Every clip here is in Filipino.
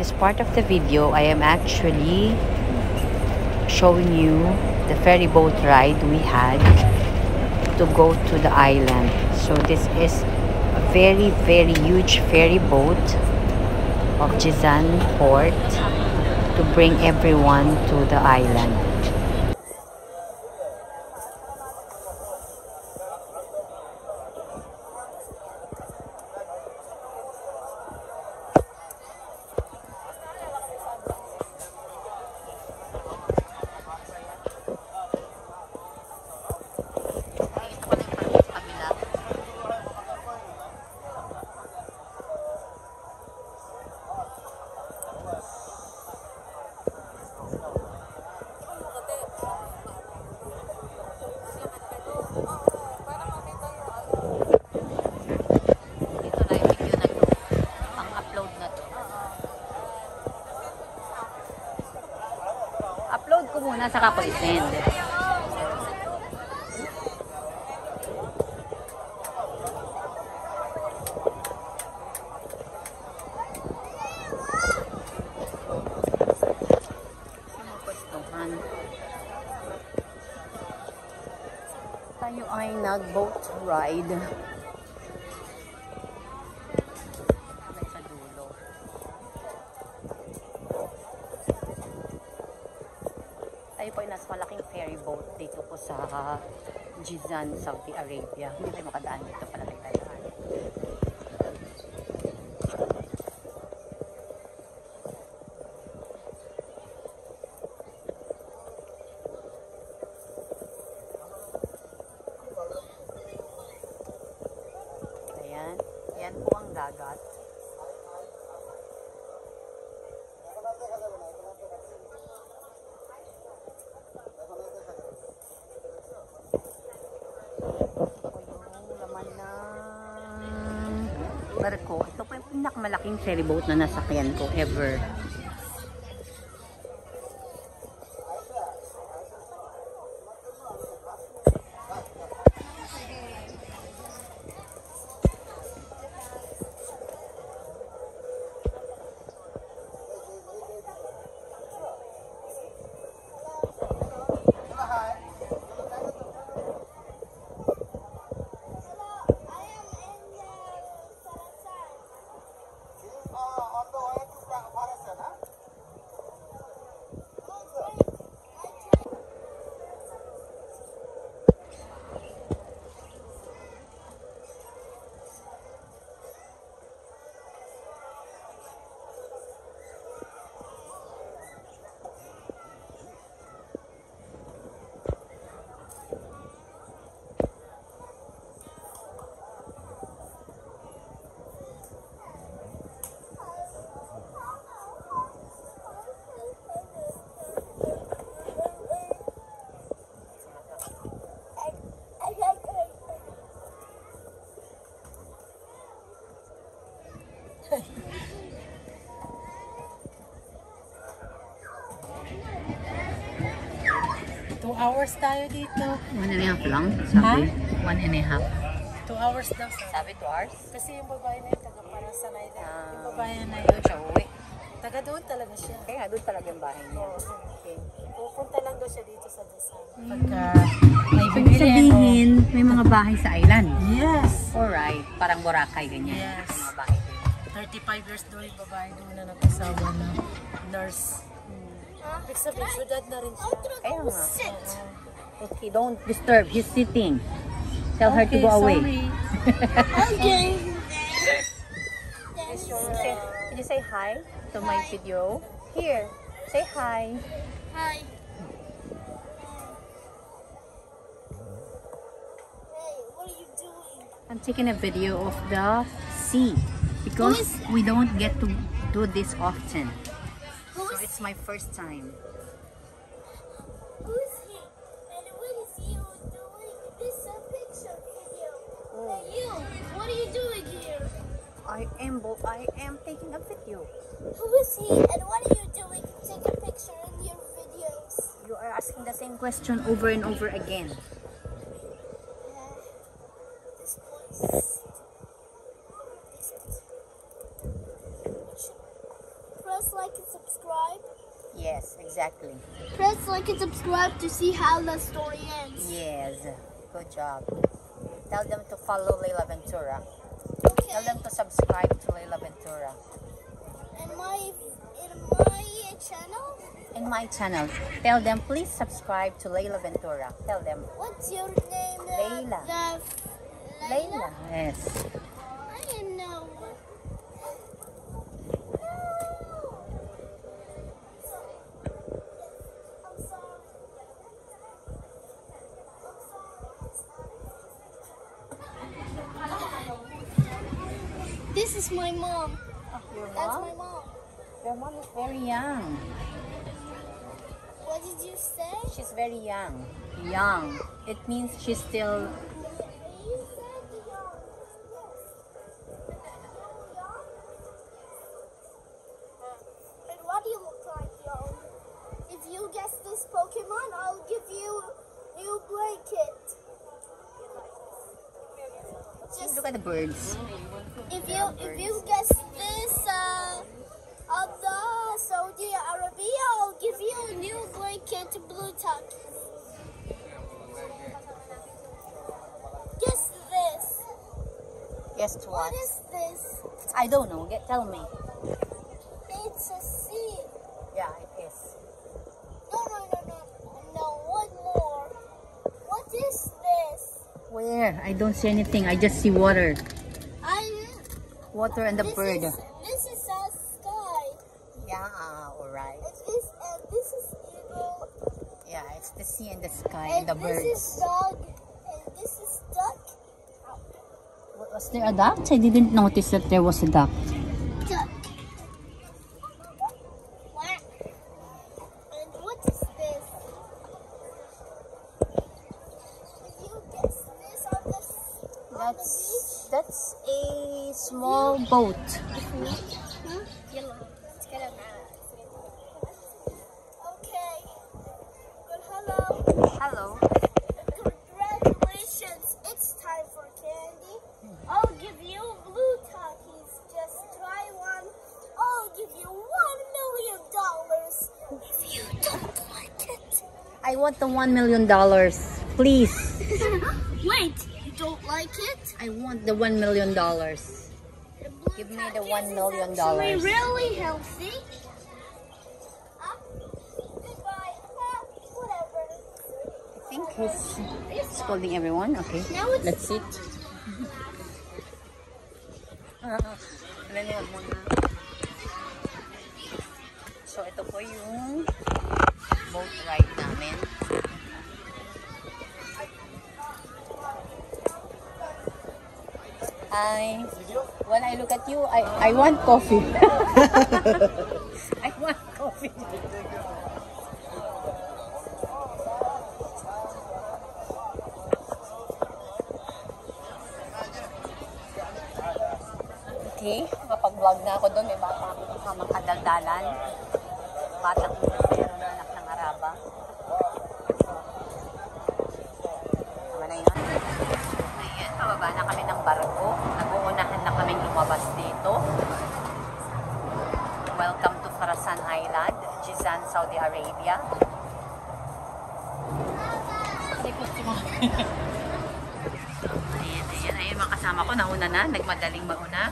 this part of the video, I am actually showing you the ferry boat ride we had to go to the island. So this is a very huge ferry boat of Jizan Port to bring everyone to the island. Upload ko muna saka ko i-send. Tayo ay nag-boat ride. Sa dulo. Tayo po ay nasa malaking ferry boat dito po sa Jizan, Saudi Arabia. Hindi tayo makadaan dito pala tayo dadaan. Ayan. Ayan po ang dagat. Barko. Ito po yung pinakamalaking ferry boat na nasakyan ko ever. Hours tayo dito. 1.5 lang, sabi. 1.5. 2 hours daw. Sabi 2 hours? Kasi yung babae na yun, taga para sa Naida. Yung babae na Doon yun, siya uwi. taga doon talaga siya. Kaya doon talaga yung bahay niya. Okay. Pupunta lang daw siya dito sa Dasal. Pagka may sabihin, may mga bahay sa island. Yes. Alright. Parang Boracay, ganyan. Yes. Mga bahay din. 35 years daw yung babae doon na nag-asawa na nurse. Ibig sabihin, syudad na rin siya. Kaya nga. Okay, don't disturb. He's sitting. Tell her to go away. Okay. Can you say hi to my video? Here, say hi. Hi. Hey, what are you doing? I'm taking a video of the sea because we don't get to do this often. So it's my first time. Who is he? And what is you doing? This is a picture video. Hey, you. What are you doing here? I am taking a video. Who is he? And what are you doing? Take a picture in your videos. You are asking the same question over and over again. This place. press like and subscribe. Yes, exactly. Press like and subscribe to see how the story ends. Yes. Good job. Tell them to follow Leila Ventura. Tell Okay. them to subscribe to Leila Ventura. In my channel. In my channel. Tell them please subscribe to Leila Ventura. Tell them. What's your name? Leila. Leila. Yes. I didn't know. I'm sorry. This is my mom. Your That's my mom. Your mom is very young. What did you say? She's very young. Young. It means she's still... You said young. Yes. Young? And what do you look like, young? If you guess this Pokemon, I'll give you a new blanket. Just Look at the birds. if you guess this of the Saudi Arabia, I'll give you a new blanket, blue tuck. Guess this. Yes, to What what? is this? I don't know. Tell me. It's a seed. Yeah, it is. No, one more. What is this? Where? I don't see anything. I just see water. Water and the This bird. This is a sky. Yeah, alright. And this is eagle. Yeah, it's the sea and the sky And and the this is birds. dog. And this is duck. Was there a duck? I didn't notice that there was a duck. Duck. Quack. And what is this? Did you guess this on the beach? That's a small boat. Yellow. It's kind of okay. Good, hello. Hello. Congratulations. It's time for candy. I'll give you blue Takis. Just try one. I'll give you $1 million. If you don't like it. I want the $1 million. Please. Wait, you don't like it? I want the $1 million. The blue Give me the Takis $1 million. is actually really healthy. Goodbye. Whatever. I think he's scolding everyone. Okay. Now it's Let's sit. Nanonood muna. So, ito po yung boat ride namin. When I look at you, I want coffee. I want coffee. Okay, makapag-vlog na ako doon. May bata ako kasamang kadaldalan. Batang meron na anak ng Araba. Tama na yun. Ayan, pababa na kami ng barko. Nag-uunahan na kaming lumabas dito. Welcome to Farasan Island, Jizan, Saudi Arabia. Ayan, mga kasama ko, nauna na, nagmadaling mauna.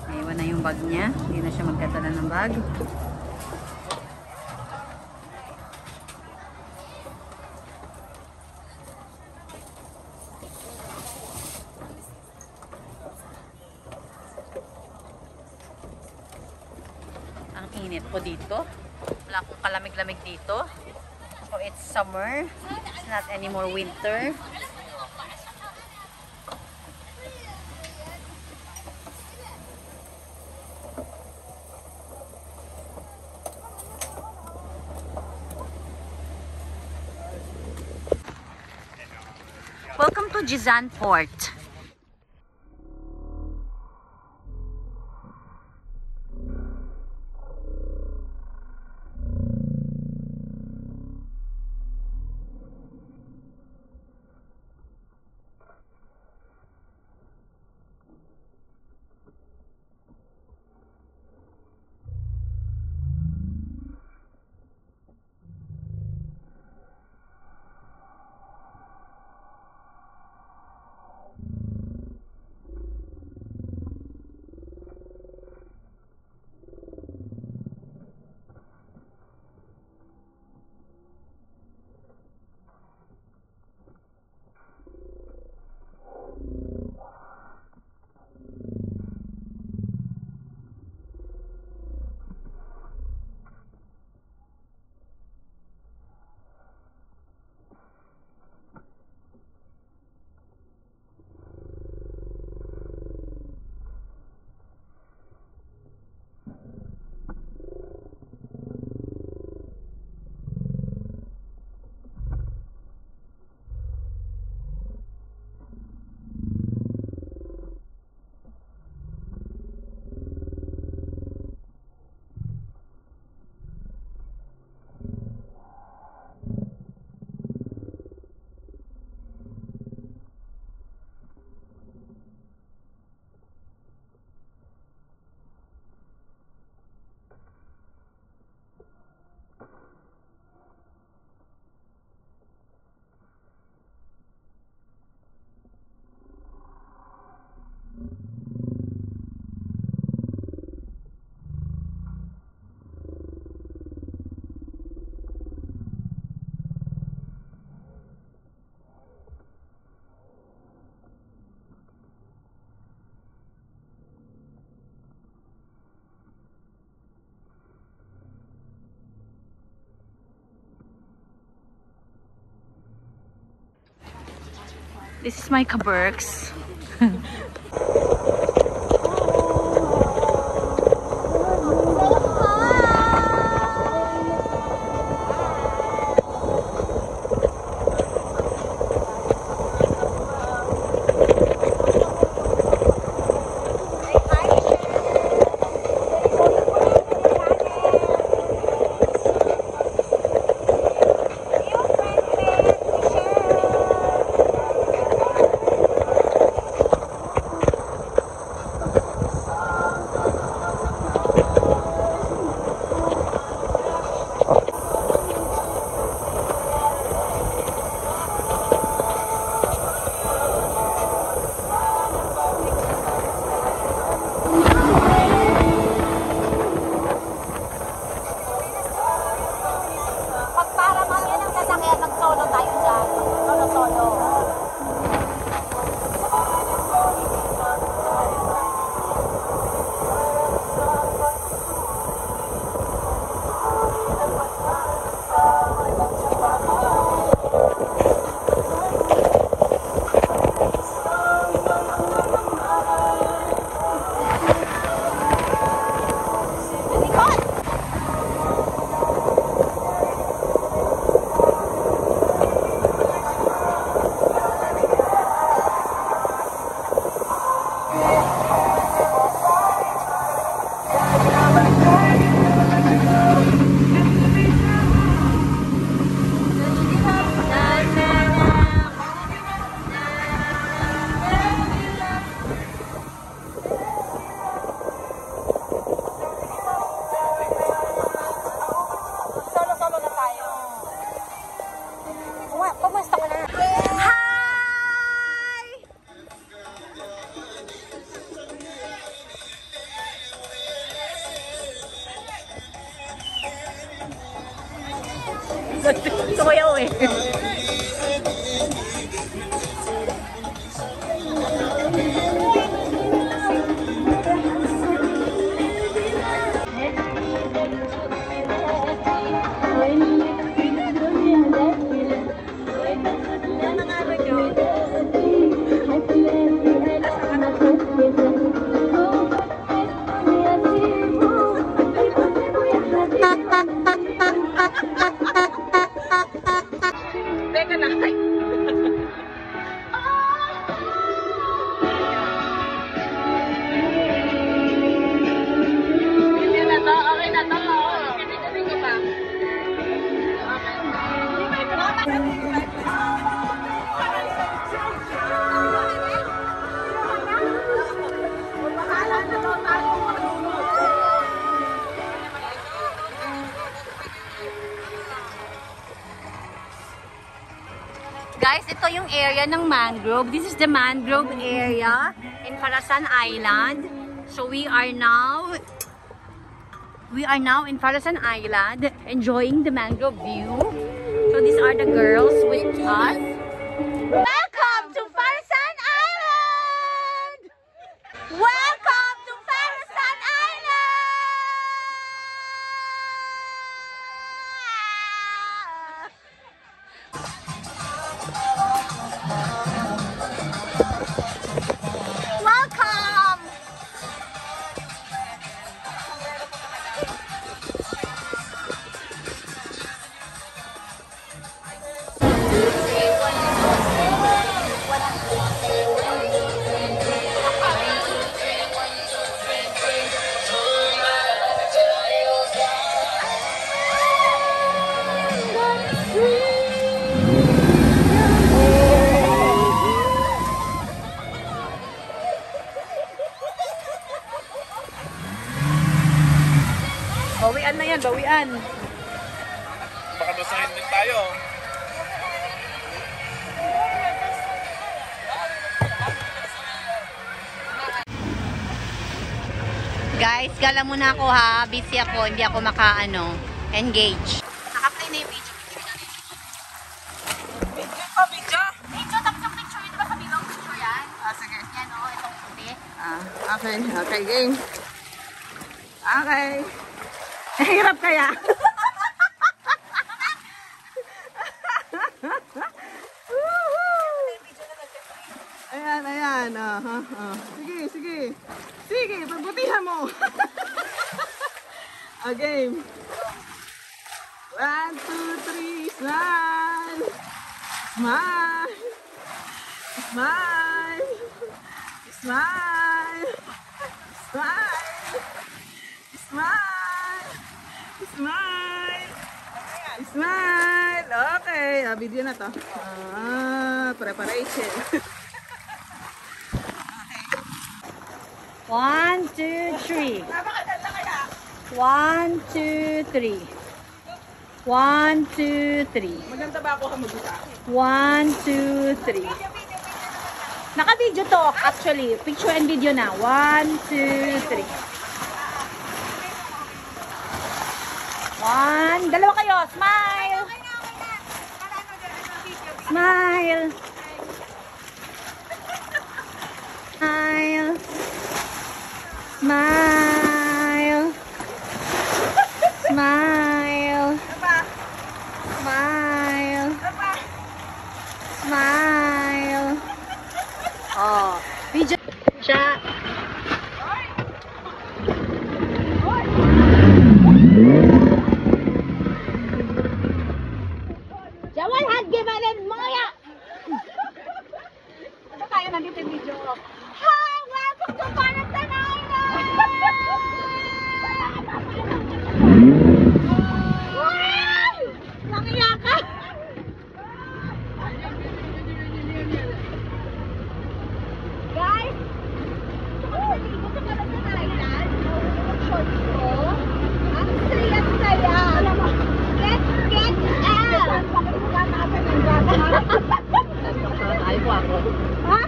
Naiwan na yung bag niya, hindi na siya magkatala ng bag. Ang init po dito. Wala akong kalamig-lamig dito. So it's summer, it's not anymore winter. Welcome to Jizan Port. This is my kaberks. Sumayaw eh. Guys, ito yung area ng mangrove. This is the mangrove area in Farasan Island. So we are now in Farasan Island enjoying the mangrove view. So these are the girls with us. Welcome to Farasan Island! Welcome to Farasan Island! Welcome! Bawian na yan, bawian. Baka basahin din tayo. Guys, gala muna ako ha. Busy ako, hindi ako engage. Naka-play na yung video. Video, tapos ang picture yun ba sa bilog picture yan? Sige. Yan o, itong puti. Okay, okay, game. Okay. Hirap kaya? Sige, sige. Sige, pagbutihan mo. A game. 1, 2, 3, smile. Smile. Smile. Smile. Smile. Smile. Smile. Smile. Okay, video na to. Preparation. 1, 2, 3. 1, 2, 3. 1, 2, 3. Maganda ba ako hamagita? 1, 2, 3. Naka-video to actually. Picture and video na. 1, 2, 3. 1. Dalawa kayo. Smile. Smile. Smile. Smile. Smile. Smile. Smile. Oh, video siya. Jawal had given him Maya. Ito tayo nandito yung video. Hi, welcome to Panatan Island. Wow! Nangiyak ka. Guys, naligo sa Panatan Island. Shorts ko. Ang saya-saya. Get out!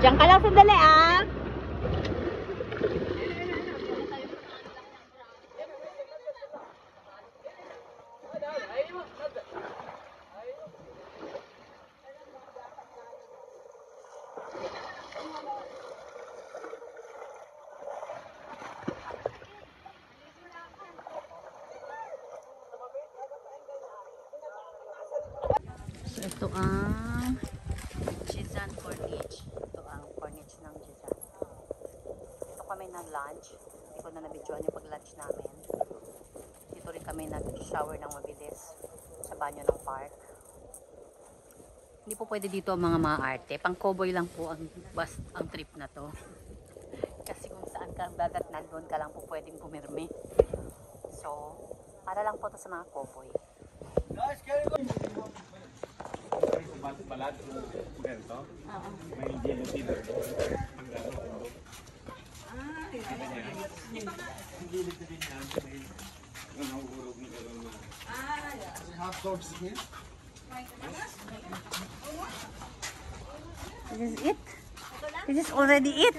Diyan ka lang sandali ah. So ito ang Jizan Corniche. Ito ang Corniche ng Jizan. Dito kami nag-lunch. Hindi ko na nabidyoan yung pag-lunch namin. Dito rin kami nag-shower ng mabilis sa banyo ng park. Hindi po pwede dito ang mga maarte. Pang-cowboy lang po ang trip na to. Kasi kung saan ka dadatnan, doon ka lang po pwedeng pumirme. So, para lang po to sa mga cowboy. Balat ganito. May yellow fever. This is it. This is already it.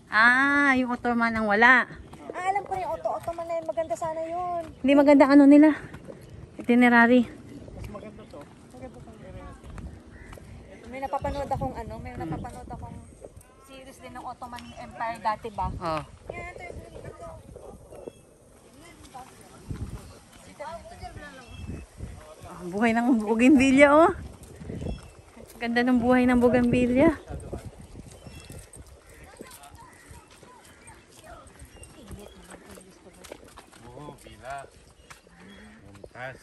Ah, yung Ottoman ang wala. Alam ko rin, Ottoman na yun. Maganda sana yun. Hindi maganda ano nila. Itinerary. May napapanood akong series din ng Ottoman Empire dati ba? Oh. Yan, ito. Ang buhay ng bougainvillea oh. Ganda ng buhay ng bougainvillea. Oh, pila. Muntas.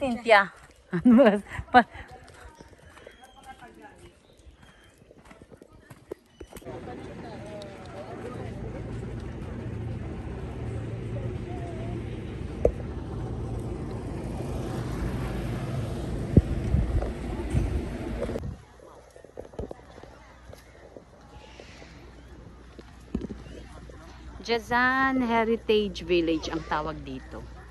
Cynthia. Ano ba? Jizan Heritage Village ang tawag dito.